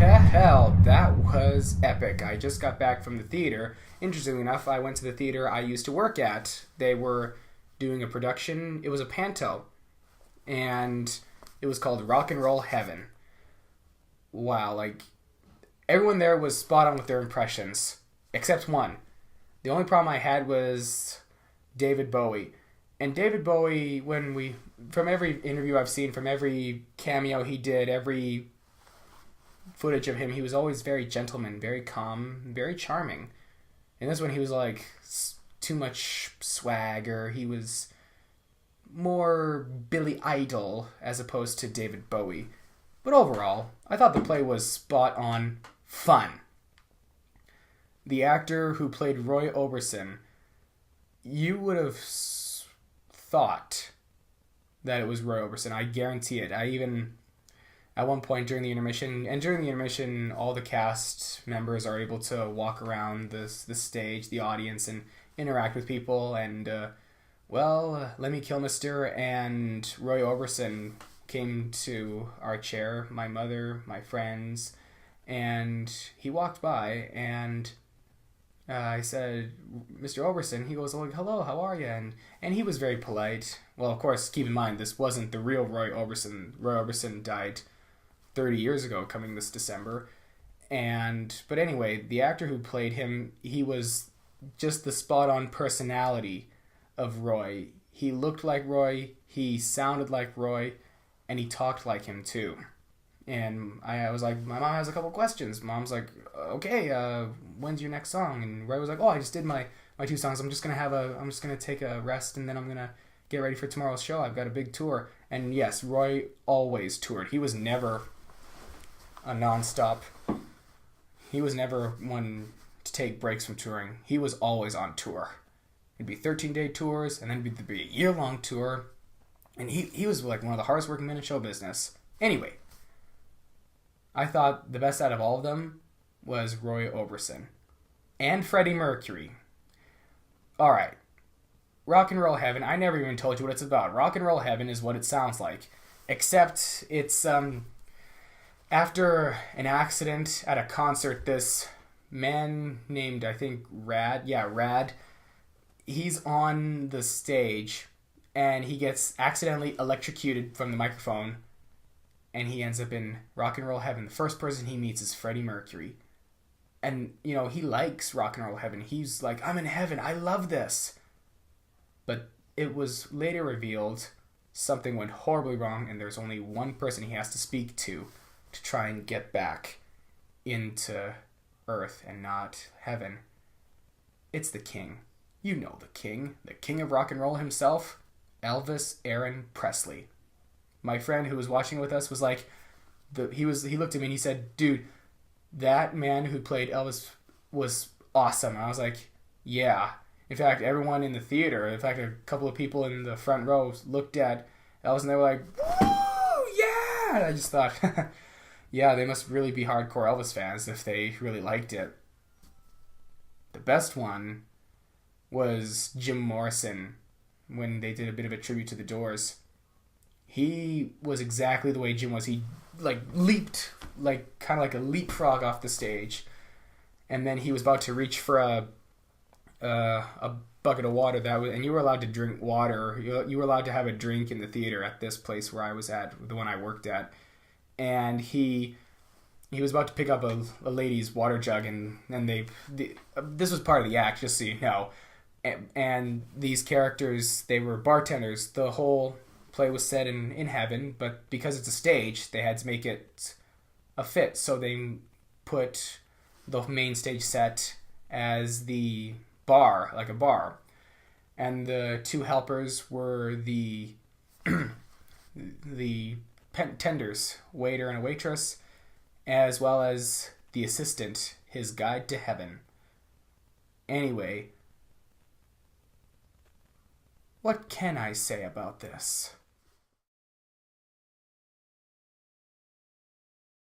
Hell, that was epic. I just got back from the theater. Interestingly enough, I went to the theater I used to work at. They were doing a production. It was a panto, and it was called Rock and Roll Heaven. Wow, like everyone there was spot on with their impressions, except one. The only problem I had was David Bowie. And David Bowie, from every interview I've seen, from every cameo he did, every footage of him, he was always very gentleman, very calm, very charming. And this one, he was like too much swagger. He was more Billy Idol as opposed to David Bowie. But overall, I thought the play was spot on fun. The actor who played Roy Orbison, you would have thought that it was Roy Orbison. I guarantee it. At one point during the intermission, all the cast members are able to walk around the stage, the audience, and interact with people. And, Lemmy Kilmister and Roy Orbison came to our chair, my mother, my friends, and he walked by, and I said, "Mr. Oberson." He goes, "Oh, hello, how are you?" And he was very polite. Well, of course, keep in mind, this wasn't the real Roy Orbison. Roy Orbison died 30 years ago, coming this December. But anyway, the actor who played him, he was just the spot-on personality of Roy. He looked like Roy, he sounded like Roy, and he talked like him too. And I was like, my mom has a couple questions. Mom's like, okay, when's your next song? And Roy was like, oh, I just did my two songs. I'm just gonna take a rest, and then I'm gonna get ready for tomorrow's show. I've got a big tour. And yes, Roy always toured. He was never a non-stop. He was never one to take breaks from touring. He was always on tour. It'd be 13-day tours, and then it'd be a year-long tour. And he was like one of the hardest working men in show business. Anyway, I thought the best out of all of them was Roy Orbison. And Freddie Mercury. Alright. Rock and Roll Heaven, I never even told you what it's about. Rock and Roll Heaven is what it sounds like. Except it's, after an accident at a concert, this man named, I think, Rad, he's on the stage, and he gets accidentally electrocuted from the microphone, and he ends up in Rock and Roll Heaven. The first person he meets is Freddie Mercury. And, he likes Rock and Roll Heaven. He's like, I'm in heaven, I love this. But it was later revealed something went horribly wrong, and there's only one person he has to speak to try and get back into Earth and not heaven. It's the King. You know the King of rock and roll himself, Elvis Aaron Presley. My friend who was watching with us was like, he looked at me and he said, dude, that man who played Elvis was awesome. And I was like, yeah. In fact, everyone in the theater, a couple of people in the front row looked at Elvis and they were like, woo, yeah! And I just thought, yeah, they must really be hardcore Elvis fans if they really liked it. The best one was Jim Morrison when they did a bit of a tribute to the Doors. He was exactly the way Jim was. He leaped kind of like a leapfrog off the stage, and then he was about to reach for a bucket of water and you were allowed to drink water. You were allowed to have a drink in the theater at this place where I was at, the one I worked at, and he was about to pick up a lady's water jug, and this was part of the act, just so you know. And these characters, they were bartenders. The whole play was set in heaven, but because it's a stage, they had to make it a fit. So they put the main stage set as the bar, like a bar. And the two helpers were the tenders, waiter and a waitress, as well as the assistant, his guide to heaven. Anyway, what can I say about this?